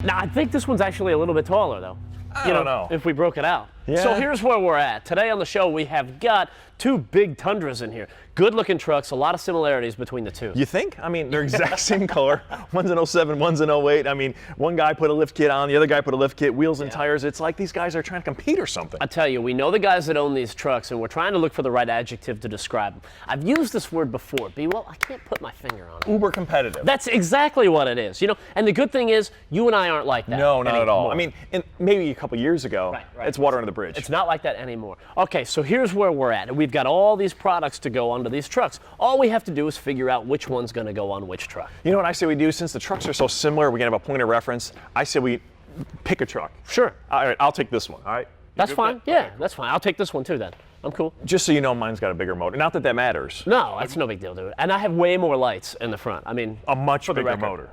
Now, I think this one's actually a little bit taller, though. I don't know. If we broke it out. Yeah. So here's where we're at. Today on the show, we have got two big Tundras in here. Good-looking trucks, a lot of similarities between the two. You think? I mean, they're exact same color. One's an 07, one's an 08. I mean, one guy put a lift kit on, the other guy put a lift kit, wheels and tires. It's like these guys are trying to compete or something. I tell you, we know the guys that own these trucks, and we're trying to look for the right adjective to describe them. I've used this word before, B. Well, I can't put my finger on it. Uber competitive. That's exactly what it is. And the good thing is, you and I aren't like that. No, not anymore. at all. I mean, maybe a couple years ago, it's water under the bridge. It's not like that anymore. Okay, so here's where we're at. We've got all these products to go onto these trucks. All we have to do is figure out which one's going to go on which truck. You know what I say we do? Since the trucks are so similar, we can have a point of reference. I say we pick a truck. Sure. All right, I'll take this one. All right. That's fine. Yeah, that's fine. I'll take this one too then. I'm cool. Just so you know, mine's got a bigger motor. Not that that matters. No, that's no big deal, dude. And I have way more lights in the front. I mean, A much bigger motor.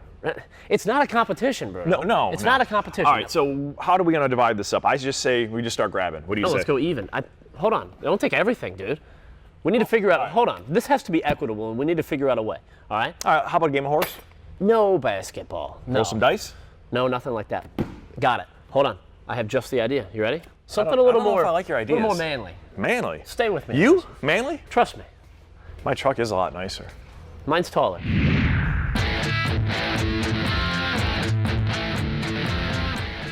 It's not a competition, bro. No. It's not a competition. All right, so how are we going to divide this up? I just say we just start grabbing. What do you say? Let's go even. Hold on. Don't take everything, dude. We need to figure out. Hold on. This has to be equitable, and we need to figure out a way. All right? All right, how about a game of horse? No basketball. No. Roll some dice? No, nothing like that. Got it. Hold on. I have just the idea. You ready? Something I a little don't know more. if I like your A little more ideas. manly. Manly? Stay with me. You? Manly? Trust me. My truck is a lot nicer. Mine's taller.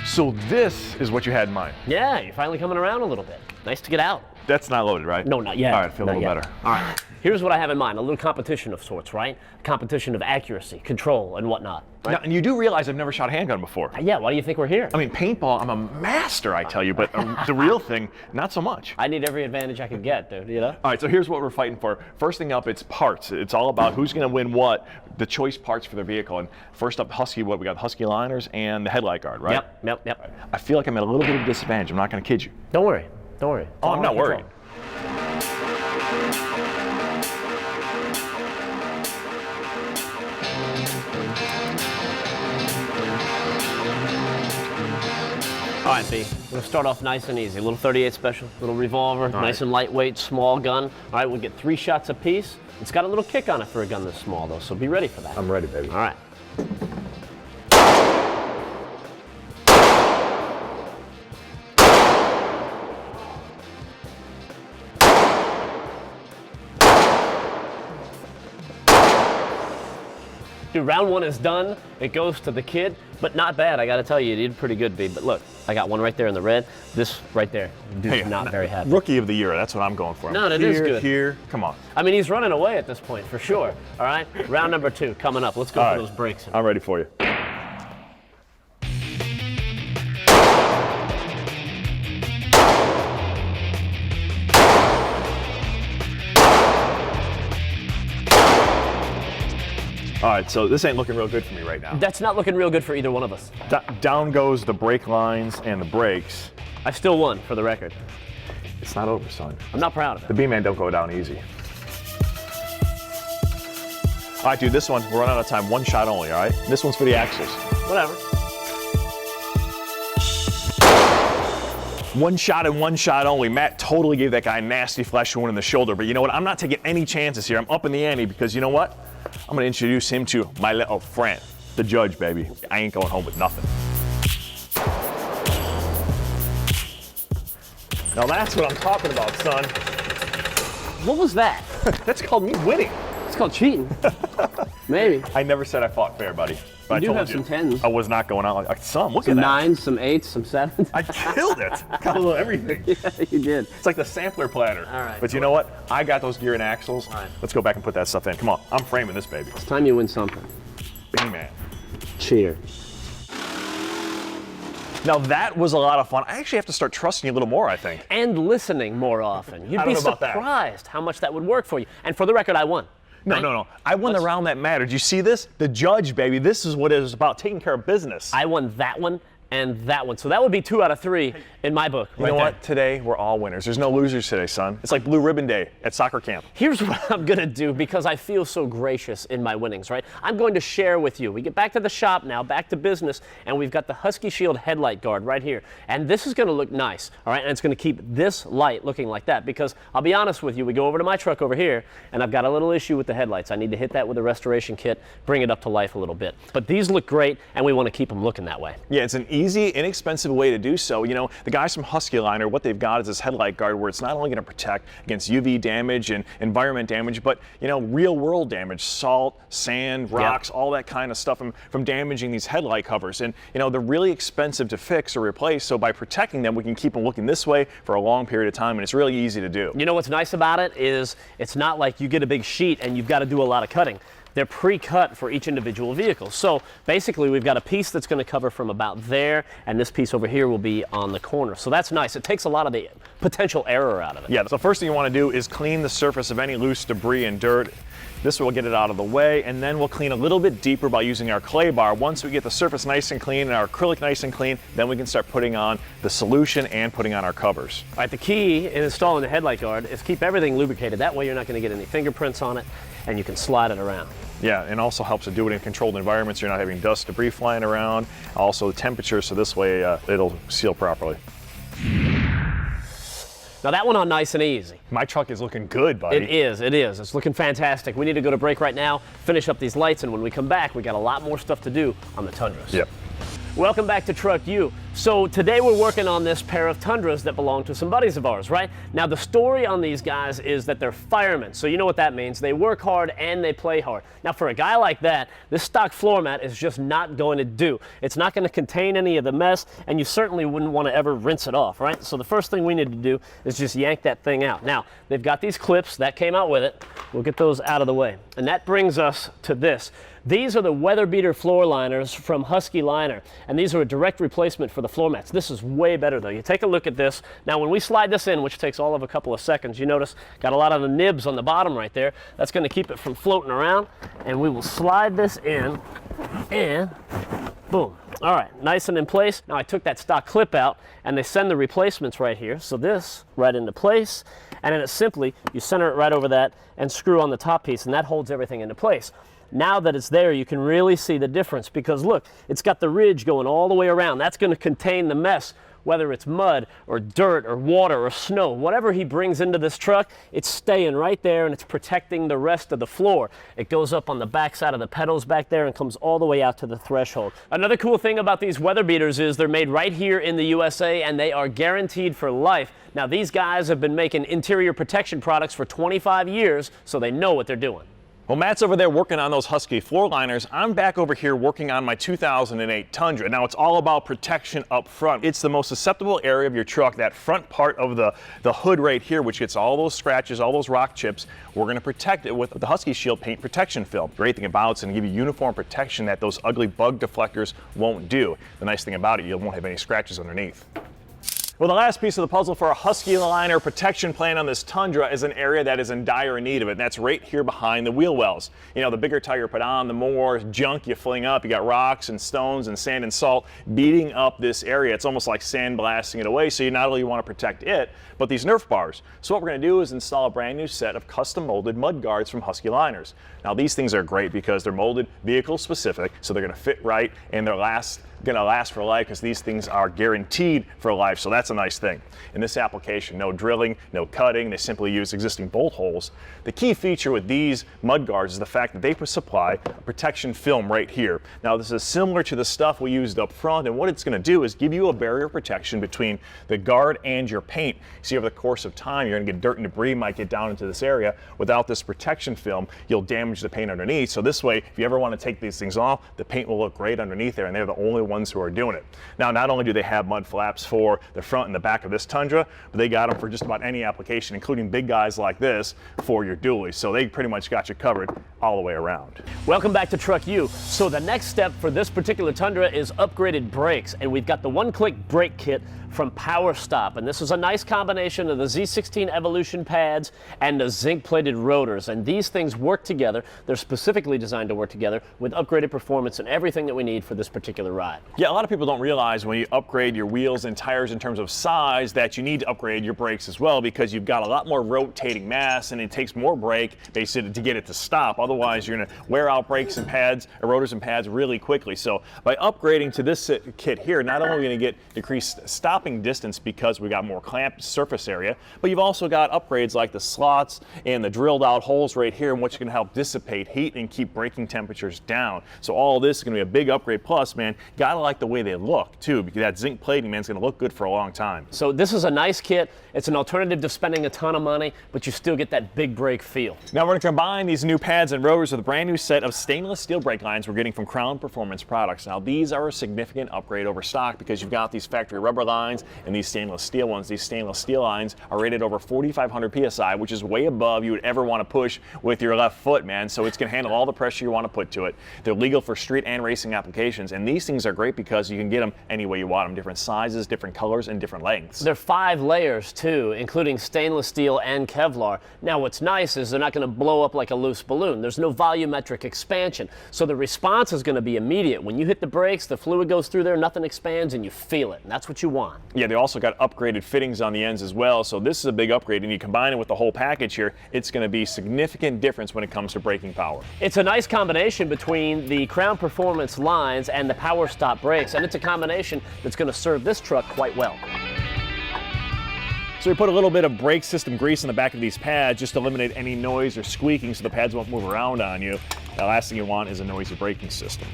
So this is what you had in mind. Yeah, you're finally coming around a little bit. Nice to get out. That's not loaded, right? No, not yet. All right, I feel a Not little yet. better. All right. Here's what I have in mind. A little competition of sorts, right? Competition of accuracy, control, and whatnot. Right? Now, and you do realize I've never shot a handgun before. Yeah, why do you think we're here? I mean, paintball, I'm a master, I tell you, but the real thing, not so much. I need every advantage I can get, dude, you know? All right, so here's what we're fighting for. First thing up, it's parts. It's all about who's going to win what, the choice parts for their vehicle. And first up, Husky, what we got, Husky liners and the Headlight Guard, right? Yep. I feel like I'm at a little bit of a disadvantage. I'm not going to kid you. Don't worry. Oh, I'm not worried. All right, B, we're gonna start off nice and easy. A little 38 special, little revolver, nice and lightweight, small gun. All right, we'll get 3 shots apiece. It's got a little kick on it for a gun this small, though, so be ready for that. I'm ready, baby. All right. Dude, round 1 is done. It goes to the kid, but not bad. I got to tell you, you did pretty good, B. But look, I got one right there in the red. This right there, dude's not very happy. Rookie of the year, that's what I'm going for. No, that is good. Here, come on. I mean, he's running away at this point, for sure. All right, round number 2 coming up. Let's go for those breaks. I'm ready for you. All right, so this ain't looking real good for me right now. That's not looking real good for either one of us. Down goes the brake lines and the brakes. I still won, for the record. It's not over, son. I'm not proud of The it. B-man don't go down easy. All right, dude, this one, we're running out of time. 1 shot only, all right? This one's for the axles. Whatever. 1 shot and 1 shot only. Matt totally gave that guy a nasty flesh wound in the shoulder, but you know what? I'm not taking any chances here. I'm up in the ante because you know what? I'm gonna introduce him to my little friend, the judge, baby. I ain't going home with nothing. Now that's what I'm talking about, son. What was that? That's called me winning. It's called cheating. Maybe. I never said I fought fair, buddy. But You I do told have some 10s. I was not going out like some. Look Some at that. 9s, some 8s, some 7s. I killed it. Got a little everything. Yeah, you did. It's like the sampler platter. All right, But you know what? I got those gear and axles. All right. Let's go back and put that stuff in. Come on. I'm framing this baby. It's time you win something. B-man. Cheater. Now that was a lot of fun. I actually have to start trusting you a little more, I think. And listening more often. You'd I be don't know about that. surprised how much that would work for you. And for the record, I won. No. I won the round that mattered. You see this? The judge, baby. This is what it is about, taking care of business. I won that one and that one. So that would be 2 out of 3 in my book. You know what? Today, we're all winners. There's no losers today, son. It's like Blue Ribbon Day at soccer camp. Here's what I'm gonna do because I feel so gracious in my winnings, right? I'm going to share with you. We get back to the shop now, back to business, and we've got the Husky Shield Headlight Guard right here. And this is gonna look nice, all right? And it's gonna keep this light looking like that because I'll be honest with you, we go over to my truck over here, and I've got a little issue with the headlights. I need to hit that with a restoration kit, bring it up to life a little bit. But these look great, and we wanna keep them looking that way. Yeah, it's an easy, inexpensive way to do so. You know, the guys from Husky Liner, what they've got is this headlight guard where it's not only going to protect against UV damage and environment damage, but, you know, real world damage, salt, sand, rocks, all that kind of stuff from damaging these headlight covers. And, you know, they're really expensive to fix or replace, so by protecting them, we can keep them looking this way for a long period of time, and it's really easy to do. You know what's nice about it is it's not like you get a big sheet and you've got to do a lot of cutting. They're pre-cut for each individual vehicle. So basically we've got a piece that's going to cover from about there, and this piece over here will be on the corner. So that's nice. It takes a lot of the potential error out of it. Yeah, so first thing you want to do is clean the surface of any loose debris and dirt. This will get it out of the way, and then we'll clean a little bit deeper by using our clay bar. Once we get the surface nice and clean and our acrylic nice and clean, then we can start putting on the solution and putting on our covers. All right, the key in installing the headlight guard is keep everything lubricated. That way you're not going to get any fingerprints on it, and you can slide it around. Yeah, and also helps to do it in controlled environments. You're not having dust, debris flying around. Also the temperature, so this way it'll seal properly. Now that one on nice and easy. My truck is looking good, buddy. It is. It's looking fantastic. We need to go to break right now, finish up these lights, and when we come back, we got a lot more stuff to do on the Tundras. Yep. Welcome back to TruckU. So today we're working on this pair of Tundras that belong to some buddies of ours, right? Now the story on these guys is that they're firemen, so you know what that means. They work hard and they play hard. Now for a guy like that, this stock floor mat is just not going to do. It's not going to contain any of the mess, and you certainly wouldn't want to ever rinse it off, right? So the first thing we need to do is just yank that thing out. Now, they've got these clips that came out with it. We'll get those out of the way. And that brings us to this. These are the Weatherbeater floor liners from Husky Liner, and these are a direct replacement for the floor mats. This is way better though. You take a look at this. Now when we slide this in, which takes all of a couple of seconds, you notice got a lot of the nibs on the bottom right there. That's going to keep it from floating around, and we will slide this in, and boom. All right, nice and in place. Now I took that stock clip out, and they send the replacements right here. So this right into place, and then it's simply, you center it right over that and screw on the top piece, and that holds everything into place. Now that it's there, you can really see the difference because look, it's got the ridge going all the way around. That's going to contain the mess, whether it's mud or dirt or water or snow. Whatever he brings into this truck, it's staying right there and it's protecting the rest of the floor. It goes up on the back side of the pedals back there and comes all the way out to the threshold. Another cool thing about these Weatherbeaters is they're made right here in the USA and they are guaranteed for life. Now these guys have been making interior protection products for 25 years, so they know what they're doing. Well, Matt's over there working on those Husky floor liners. I'm back over here working on my 2008 Tundra. Now, it's all about protection up front. It's the most susceptible area of your truck, that front part of the hood right here, which gets all those scratches, all those rock chips. We're going to protect it with the Husky Shield paint protection film. The great thing about it's going to give you uniform protection that those ugly bug deflectors won't do. The nice thing about it, you won't have any scratches underneath. Well, the last piece of the puzzle for a Husky Liner protection plan on this Tundra is an area that is in dire need of it, and that's right here behind the wheel wells. You know, the bigger tire you put on, the more junk you fling up. You got rocks and stones and sand and salt beating up this area. It's almost like sandblasting it away, so you not only want to protect it, but these Nerf bars. So what we're going to do is install a brand new set of custom molded mud guards from Husky Liners. Now, these things are great because they're molded vehicle specific, so they're going to fit right, and they're going to last for life because these things are guaranteed for life, so that's a nice thing. In this application, no drilling, no cutting, they simply use existing bolt holes. The key feature with these mud guards is the fact that they supply a protection film right here. Now this is similar to the stuff we used up front, and what it's going to do is give you a barrier protection between the guard and your paint. See, over the course of time, you're going to get dirt and debris might get down into this area. Without this protection film, you'll damage the paint underneath. So this way, if you ever want to take these things off, the paint will look great underneath there, and they're the only ones who are doing it. Now, not only do they have mud flaps for the front and the back of this Tundra, but they got them for just about any application, including big guys like this for your dualies. So they pretty much got you covered all the way around. Welcome back to TruckU. So the next step for this particular Tundra is upgraded brakes, and we've got the one-click brake kit from Power Stop, and this is a nice combination of the Z16 Evolution pads and the zinc-plated rotors, and these things work together. They're specifically designed to work together with upgraded performance and everything that we need for this particular ride. Yeah, a lot of people don't realize when you upgrade your wheels and tires in terms of size that you need to upgrade your brakes as well, because you've got a lot more rotating mass and it takes more brake basically to get it to stop. Otherwise, you're going to wear out brakes and pads, or rotors and pads really quickly. So by upgrading to this kit here, not only are we going to get decreased stopping distance because we got more clamped surface area, but you've also got upgrades like the slots and the drilled out holes right here, which can help dissipate heat and keep braking temperatures down. So all this is going to be a big upgrade. Plus, man, gotta like the way they look too, because that zinc plating, man, is going to look good for a long time. So this is a nice kit. It's an alternative to spending a ton of money, but you still get that big brake feel. Now we're going to combine these new pads and rotors with a brand new set of stainless steel brake lines we're getting from Crown Performance Products. Now these are a significant upgrade over stock because you've got these factory rubber lines and these stainless steel ones. These stainless steel lines are rated over 4,500 PSI, which is way above you would ever want to push with your left foot, man. So it's going to handle all the pressure you want to put to it. They're legal for street and racing applications, and these things are great because you can get them any way you want them, different sizes, different colors, and different lengths. They're 5 layers too, including stainless steel and Kevlar. Now what's nice is they're not going to blow up like a loose balloon. There's no volumetric expansion, so the response is going to be immediate. When you hit the brakes, the fluid goes through there, nothing expands, and you feel it, and that's what you want. Yeah, they also got upgraded fittings on the ends as well, so this is a big upgrade, and you combine it with the whole package here, it's going to be a significant difference when it comes to braking power. It's a nice combination between the Crown Performance lines and the Power Stop brakes, and it's a combination that's going to serve this truck quite well. So we put a little bit of brake system grease in the back of these pads just to eliminate any noise or squeaking so the pads won't move around on you. The last thing you want is a noisy braking system.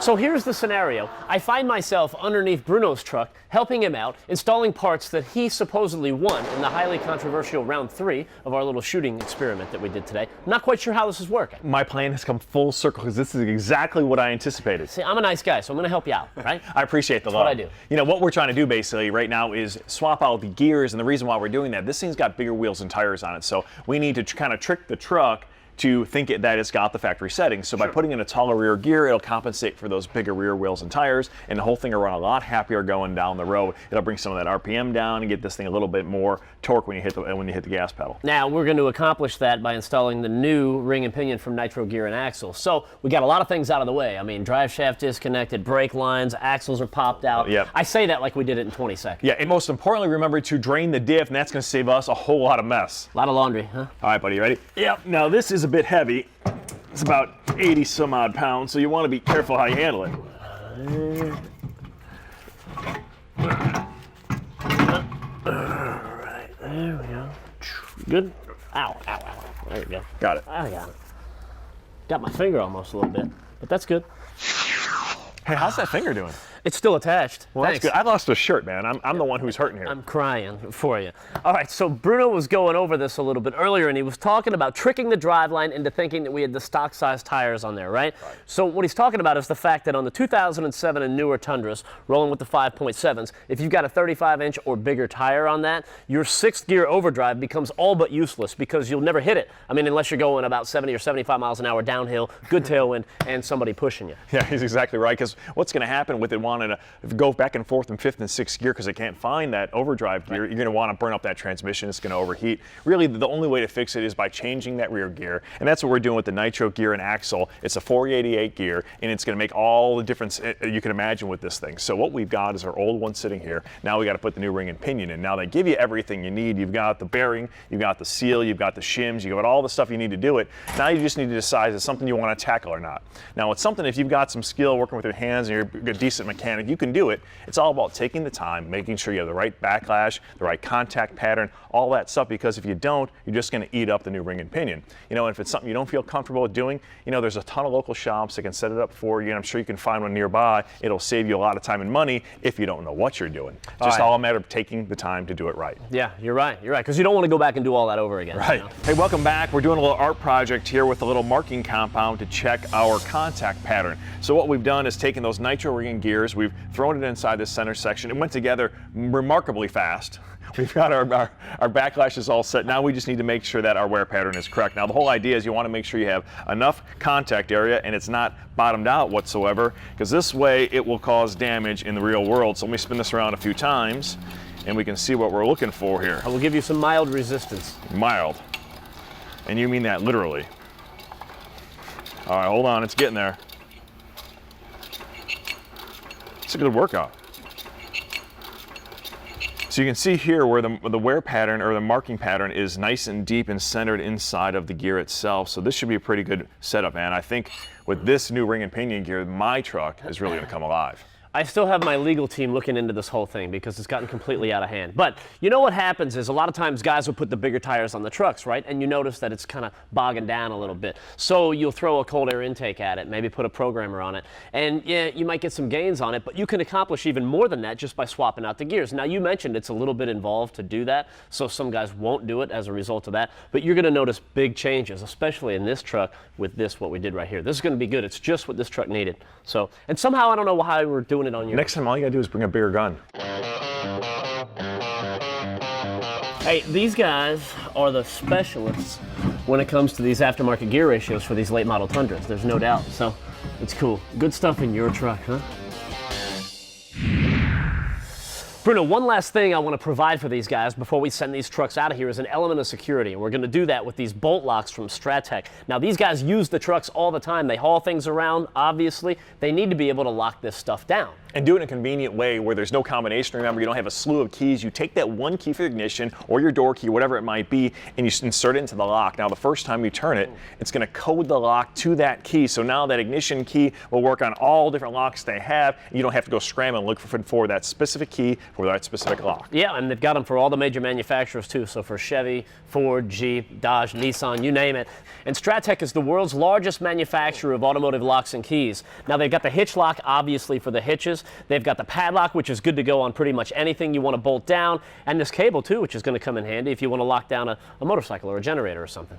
So here's the scenario. I find myself underneath Bruno's truck, helping him out, installing parts that he supposedly won in the highly controversial round 3 of our little shooting experiment that we did today. I'm not quite sure how this is working. My plan has come full circle because this is exactly what I anticipated. See, I'm a nice guy, so I'm going to help you out, right? I appreciate the love. That's what I do. You know, what we're trying to do basically right now is swap out the gears, and the reason why we're doing that, this thing's got bigger wheels and tires on it, so we need to kind of trick the truck to think that it's got the factory settings. So by putting in a taller rear gear, it'll compensate for those bigger rear wheels and tires, and the whole thing will run a lot happier going down the road. It'll bring some of that RPM down and get this thing a little bit more torque when you hit the gas pedal. Now we're going to accomplish that by installing the new ring and pinion from Nitro gear and axle. So we got a lot of things out of the way. I mean, drive shaft disconnected, brake lines, axles are popped out. Yep. I say that like we did it in 20 seconds. Yeah, and most importantly, remember to drain the diff, and that's going to save us a whole lot of mess. A lot of laundry, huh? All right, buddy, you ready? Yep. Now this is a bit heavy. It's about 80 some odd pounds, so you want to be careful how you handle it. Alright, there we go. Good? Ow, ow, ow. There we go. Got it. I got it. Got my finger almost a little bit, but that's good. Hey, how's that finger doing? It's still attached. Well, Thanks. that's good. I lost a shirt, man. I'm the one who's hurting here. I'm crying for you. All right, so Bruno was going over this a little bit earlier, and he was talking about tricking the driveline into thinking that we had the stock size tires on there, right? So what he's talking about is the fact that on the 2007 and newer Tundras, rolling with the 5.7s, if you've got a 35-inch or bigger tire on that, your 6th gear overdrive becomes all but useless because you'll never hit it. I mean, unless you're going about 70 or 75 miles an hour downhill, good tailwind, and somebody pushing you. Yeah, he's exactly right, because what's going to happen with it wanting to go back and forth in 5th and 6th gear because it can't find that overdrive gear, you're going to want to burn up that transmission. It's going to overheat. Really, the only way to fix it is by changing that rear gear, and that's what we're doing with the Nitro gear and axle. It's a 488 gear, and it's going to make all the difference you can imagine with this thing. So what we've got is our old one sitting here. Now we got to put the new ring and pinion in. Now they give you everything you need. You've got the bearing, you've got the seal, you've got the shims, you've got all the stuff you need to do it. Now you just need to decide if it's something you want to tackle or not. Now it's something, if you've got some skill working with your hands and you're a decent mechanic, you can do it. It's all about taking the time, making sure you have the right backlash, the right contact pattern, all that stuff, because if you don't, you're just going to eat up the new ring and pinion. You know, if it's something you don't feel comfortable with doing, you know, there's a ton of local shops that can set it up for you, and I'm sure you can find one nearby. It'll save you a lot of time and money if you don't know what you're doing. It's just all a matter of taking the time to do it right. Yeah, you're right, because you don't want to go back and do all that over again. Right. You know? Hey, welcome back. We're doing a little art project here with a little marking compound to check our contact pattern. So what we've done is taken those Nitro ring and gears gears. We've thrown it inside this center section. It went together remarkably fast. We've got our backlashes all set. Now we just need to make sure that our wear pattern is correct. Now the whole idea is you want to make sure you have enough contact area and it's not bottomed out whatsoever, because this way it will cause damage in the real world. So let me spin this around a few times and we can see what we're looking for here. I will give you some mild resistance. Mild. And you mean that literally. All right, hold on, it's getting there. It's a good workout. So you can see here where the wear pattern or the marking pattern is nice and deep and centered inside of the gear itself. So this should be a pretty good setup, man. I think with this new ring and pinion gear, my truck is really gonna come alive. I still have my legal team looking into this whole thing because it's gotten completely out of hand. But you know what happens is a lot of times guys will put the bigger tires on the trucks, right? And you notice that it's kind of bogging down a little bit. So you'll throw a cold air intake at it, maybe put a programmer on it. And yeah, you might get some gains on it, but you can accomplish even more than that just by swapping out the gears. Now you mentioned it's a little bit involved to do that, so some guys won't do it as a result of that. But you're gonna notice big changes, especially in this truck with this, what we did right here. This is gonna be good. It's just what this truck needed. So, and somehow I don't know how we're doing it on your. Next time, all you gotta do is bring a bigger gun. Hey, these guys are the specialists when it comes to these aftermarket gear ratios for these late model Tundras. There's no doubt. So it's cool. Good stuff in your truck, huh? Bruno, one last thing I want to provide for these guys before we send these trucks out of here is an element of security, and we're going to do that with these bolt locks from Stratec. Now, these guys use the trucks all the time. They haul things around, obviously. They need to be able to lock this stuff down. And do it in a convenient way where there's no combination. Remember, you don't have a slew of keys. You take that one key for the ignition or your door key, whatever it might be, and you insert it into the lock. Now, the first time you turn it, it's going to code the lock to that key. So now that ignition key will work on all different locks they have. You don't have to go scramble and look for that specific key for that specific lock. Yeah, and they've got them for all the major manufacturers too. So for Chevy, Ford, Jeep, Dodge, Nissan, you name it. And Stratec is the world's largest manufacturer of automotive locks and keys. Now, they've got the Hitch Lock, obviously, for the hitches. They've got the padlock, which is good to go on pretty much anything you want to bolt down, and this cable too, which is going to come in handy if you want to lock down a motorcycle or a generator or something.